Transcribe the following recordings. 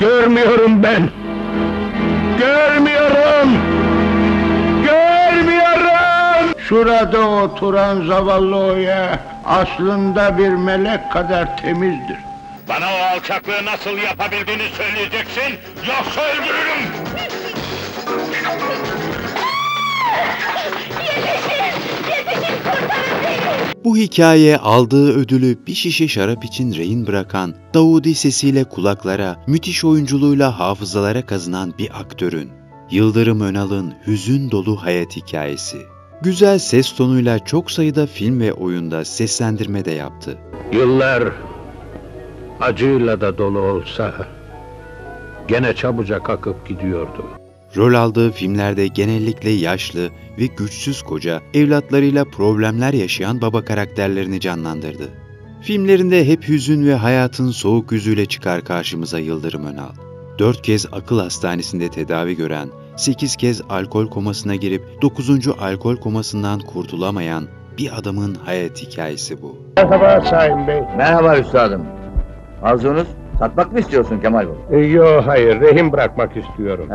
Görmüyorum ben. Görmüyorum. Görmüyorum. Şurada oturan zavallı Oya aslında bir melek kadar temizdir. Bana o alçaklığı nasıl yapabildiğini söyleyeceksin, yoksa öldürürüm! Yetişin, kurtarın beni! Bu hikaye aldığı ödülü bir şişe şarap için rehin bırakan, Davudi sesiyle kulaklara, müthiş oyunculuğuyla hafızalara kazınan bir aktörün, Yıldırım Önal'ın hüzün dolu hayat hikayesi. Güzel ses tonuyla çok sayıda film ve oyunda seslendirme de yaptı. Yıllar acıyla da dolu olsa gene çabucak akıp gidiyordu. Rol aldığı filmlerde genellikle yaşlı ve güçsüz koca, evlatlarıyla problemler yaşayan baba karakterlerini canlandırdı. Filmlerinde hep hüzün ve hayatın soğuk yüzüyle çıkar karşımıza Yıldırım Önal. 4 kez akıl hastanesinde tedavi gören, 8 kez alkol komasına girip 9. alkol komasından kurtulamayan bir adamın hayat hikayesi bu. Merhaba Sayın Bey. Merhaba üstadım. Arzunuz satmak mı istiyorsun Kemal Bey? Yo hayır, rehin bırakmak istiyorum.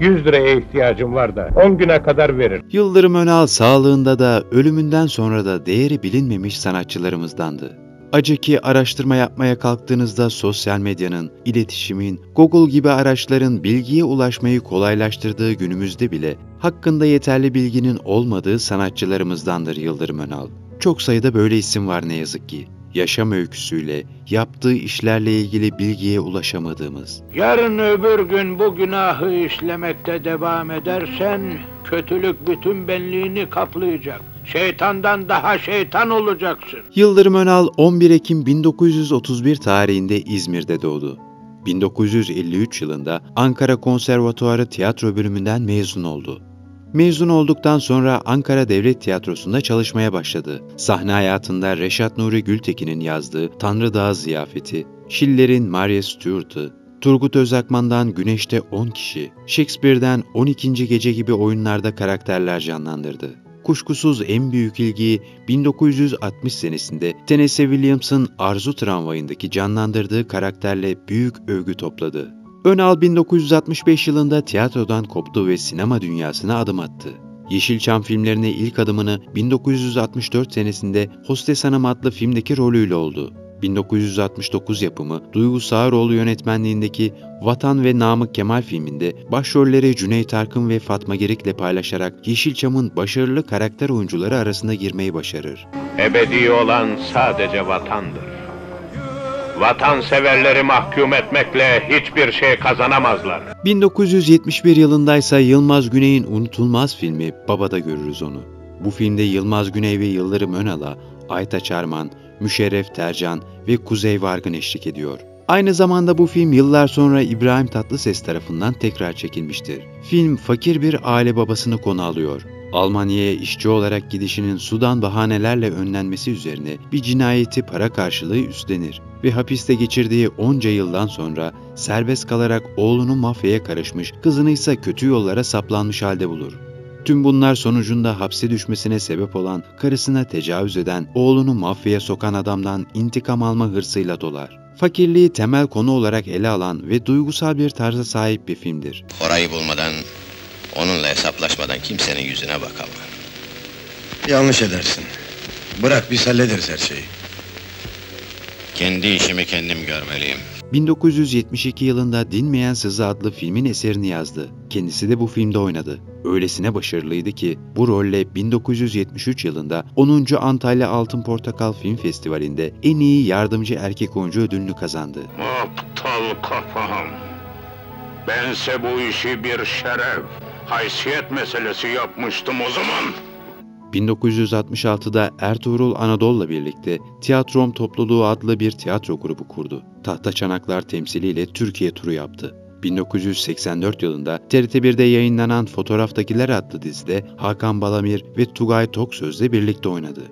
100 liraya ihtiyacım var da 10 güne kadar verir. Yıldırım Önal sağlığında da ölümünden sonra da değeri bilinmemiş sanatçılarımızdandı. Acı ki araştırma yapmaya kalktığınızda sosyal medyanın, iletişimin, Google gibi araçların bilgiye ulaşmayı kolaylaştırdığı günümüzde bile hakkında yeterli bilginin olmadığı sanatçılarımızdandır Yıldırım Önal. Çok sayıda böyle isim var ne yazık ki. Yaşam öyküsüyle, yaptığı işlerle ilgili bilgiye ulaşamadığımız. Yarın öbür gün bu günahı işlemekte devam edersen kötülük bütün benliğini kaplayacak. Şeytandan daha şeytan olacaksın. Yıldırım Önal 11 Ekim 1931 tarihinde İzmir'de doğdu. 1953 yılında Ankara Konservatuarı Tiyatro bölümünden mezun oldu. Mezun olduktan sonra Ankara Devlet Tiyatrosu'nda çalışmaya başladı. Sahne hayatında Reşat Nuri Gültekin'in yazdığı Tanrı Dağı Ziyafeti, Schiller'in Maria Stuart'ı, Turgut Özakman'dan Güneşte 10 Kişi, Shakespeare'den 12. Gece gibi oyunlarda karakterler canlandırdı. Kuşkusuz en büyük ilgiyi 1960 senesinde Tennessee Williams'ın Arzu Tramvayı'ndaki canlandırdığı karakterle büyük övgü topladı. Önal 1965 yılında tiyatrodan koptu ve sinema dünyasına adım attı. Yeşilçam filmlerine ilk adımını 1964 senesinde Hostes Hanım adlı filmdeki rolüyle oldu. 1969 yapımı Duygu Sağaroğlu yönetmenliğindeki Vatan ve Namık Kemal filminde başrolleri Cüneyt Arkın ve Fatma Girik'le paylaşarak Yeşilçam'ın başarılı karakter oyuncuları arasında girmeyi başarır. Ebedi olan sadece vatandır. Vatanseverleri mahkum etmekle hiçbir şey kazanamazlar. 1971 yılındaysa Yılmaz Güney'in unutulmaz filmi Baba'da görürüz onu. Bu filmde Yılmaz Güney ve Yıldırım Önal'a Aytaç Arman, Müşerref Tercan ve Kuzey Vargın eşlik ediyor. Aynı zamanda bu film yıllar sonra İbrahim Tatlıses tarafından tekrar çekilmiştir. Film fakir bir aile babasını konu alıyor. Almanya'ya işçi olarak gidişinin sudan bahanelerle önlenmesi üzerine bir cinayeti para karşılığı üstlenir ve hapiste geçirdiği onca yıldan sonra serbest kalarak oğlunu mafyaya karışmış, kızını ise kötü yollara saplanmış halde bulur. Tüm bunlar sonucunda hapse düşmesine sebep olan, karısına tecavüz eden, oğlunu mafyaya sokan adamdan intikam alma hırsıyla dolar. Fakirliği temel konu olarak ele alan ve duygusal bir tarza sahip bir filmdir. Orayı bulmadan, onunla hesaplaşmadan kimsenin yüzüne bakamam. Yanlış edersin. Bırak biz hallederiz her şeyi. Kendi işimi kendim görmeliyim. 1972 yılında Dinmeyen Sızı adlı filmin eserini yazdı. Kendisi de bu filmde oynadı. Öylesine başarılıydı ki bu rolle 1973 yılında 10. Antalya Altın Portakal Film Festivali'nde en iyi yardımcı erkek oyuncu ödülünü kazandı. Aptal kafam. Bense bu işi bir şeref, haysiyet meselesi yapmıştım o zaman. 1966'da Ertuğrul Anadolu'la birlikte Tiyatrom Topluluğu adlı bir tiyatro grubu kurdu. Tahta Çanaklar temsiliyle Türkiye turu yaptı. 1984 yılında TRT1'de yayınlanan Fotoğraftakiler adlı dizide Hakan Balamir ve Tugay Toksöz'le birlikte oynadı.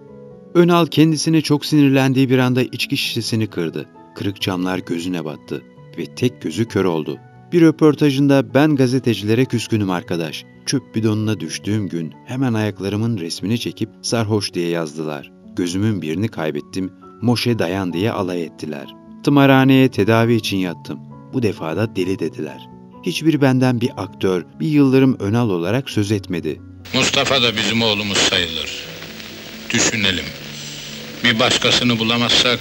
Önal kendisine çok sinirlendiği bir anda içki şişesini kırdı. Kırık camlar gözüne battı ve tek gözü kör oldu. Bir röportajında "Ben gazetecilere küskünüm arkadaş. Çöp bidonuna düştüğüm gün hemen ayaklarımın resmini çekip sarhoş diye yazdılar. Gözümün birini kaybettim, Moşe dayan diye alay ettiler. Tımarhaneye tedavi için yattım. bu defa da deli dediler. Hiçbiri benden bir aktör, bir Yıldırım Önal olarak söz etmedi. Mustafa da bizim oğlumuz sayılır. Düşünelim. Bir başkasını bulamazsak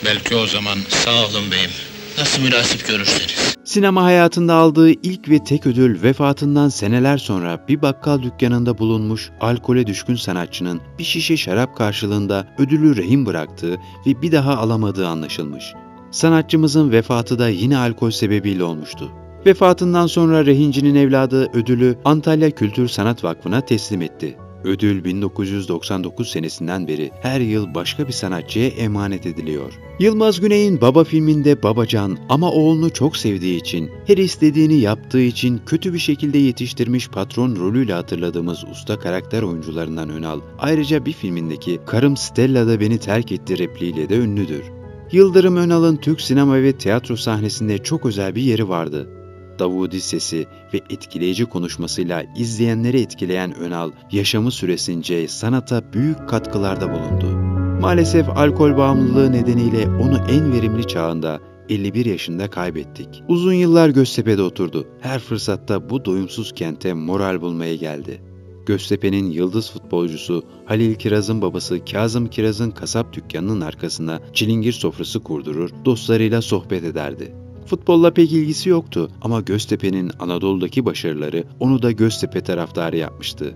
belki o zaman... Sağ olun beyim. Nasıl münasip görürseniz. Sinema hayatında aldığı ilk ve tek ödül vefatından seneler sonra bir bakkal dükkanında bulunmuş alkole düşkün sanatçının bir şişe şarap karşılığında ödülü rehin bıraktığı ve bir daha alamadığı anlaşılmış. Sanatçımızın vefatı da yine alkol sebebiyle olmuştu. Vefatından sonra rehincinin evladı ödülü Antalya Kültür Sanat Vakfı'na teslim etti. Ödül 1999 senesinden beri her yıl başka bir sanatçıya emanet ediliyor. Yılmaz Güney'in Baba filminde Babacan ama oğlunu çok sevdiği için, her istediğini yaptığı için kötü bir şekilde yetiştirmiş patron rolüyle hatırladığımız usta karakter oyuncularından Önal, ayrıca bir filmindeki "Karım Stella da beni terk etti" repliğiyle de ünlüdür. Yıldırım Önal'ın Türk sinema ve tiyatro sahnesinde çok özel bir yeri vardı. Davudi sesi ve etkileyici konuşmasıyla izleyenleri etkileyen Önal, yaşamı süresince sanata büyük katkılarda bulundu. Maalesef alkol bağımlılığı nedeniyle onu en verimli çağında 51 yaşında kaybettik. Uzun yıllar Göztepe'de oturdu. Her fırsatta bu doyumsuz kente moral bulmaya geldi. Göztepe'nin yıldız futbolcusu Halil Kiraz'ın babası Kazım Kiraz'ın kasap dükkanının arkasına çilingir sofrası kurdurur, dostlarıyla sohbet ederdi. Futbolla pek ilgisi yoktu ama Göztepe'nin Anadolu'daki başarıları onu da Göztepe taraftarı yapmıştı.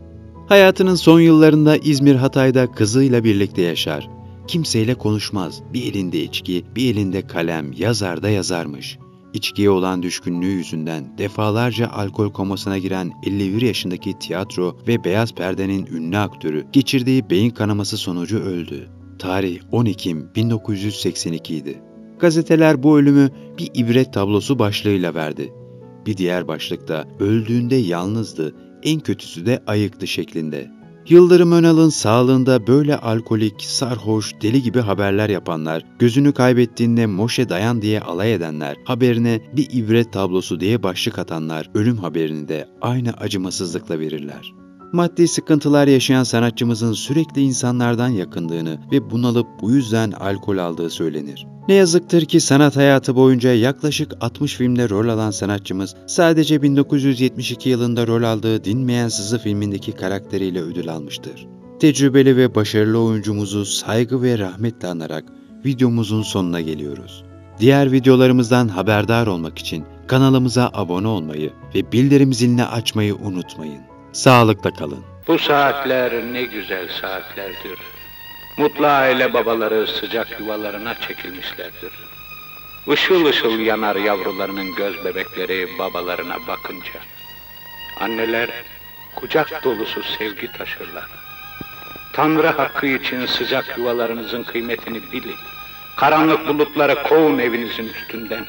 Hayatının son yıllarında İzmir Hatay'da kızıyla birlikte yaşar. Kimseyle konuşmaz, bir elinde içki, bir elinde kalem, yazar da yazarmış. İçkiye olan düşkünlüğü yüzünden defalarca alkol komasına giren 51 yaşındaki tiyatro ve beyaz perdenin ünlü aktörü geçirdiği beyin kanaması sonucu öldü. Tarih 10 Ekim 1982 idi. Gazeteler bu ölümü bir ibret tablosu başlığıyla verdi. Bir diğer başlıkta öldüğünde yalnızdı, en kötüsü de ayıktı şeklinde. Yıldırım Önal'ın sağlığında böyle alkolik, sarhoş, deli gibi haberler yapanlar, gözünü kaybettiğinde Moşe dayan diye alay edenler, haberine bir ibret tablosu diye başlık atanlar ölüm haberini de aynı acımasızlıkla verirler. Maddi sıkıntılar yaşayan sanatçımızın sürekli insanlardan yakındığını ve bunalıp bu yüzden alkol aldığı söylenir. Ne yazıktır ki sanat hayatı boyunca yaklaşık 60 filmde rol alan sanatçımız sadece 1972 yılında rol aldığı Dinmeyen Sızı filmindeki karakteriyle ödül almıştır. Tecrübeli ve başarılı oyuncumuzu saygı ve rahmetle anarak videomuzun sonuna geliyoruz. Diğer videolarımızdan haberdar olmak için kanalımıza abone olmayı ve bildirim zilini açmayı unutmayın. Sağlıkla kalın. Bu saatler ne güzel saatlerdir. Mutlu aile babaları sıcak yuvalarına çekilmişlerdir. Işıl ışıl yanar yavrularının göz bebekleri babalarına bakınca. Anneler kucak dolusu sevgi taşırlar. Tanrı hakkı için sıcak yuvalarınızın kıymetini bilin. Karanlık bulutları kovun evinizin üstünden.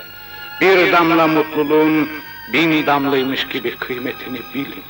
Bir damla mutluluğun 1000 damlaymış gibi kıymetini bilin.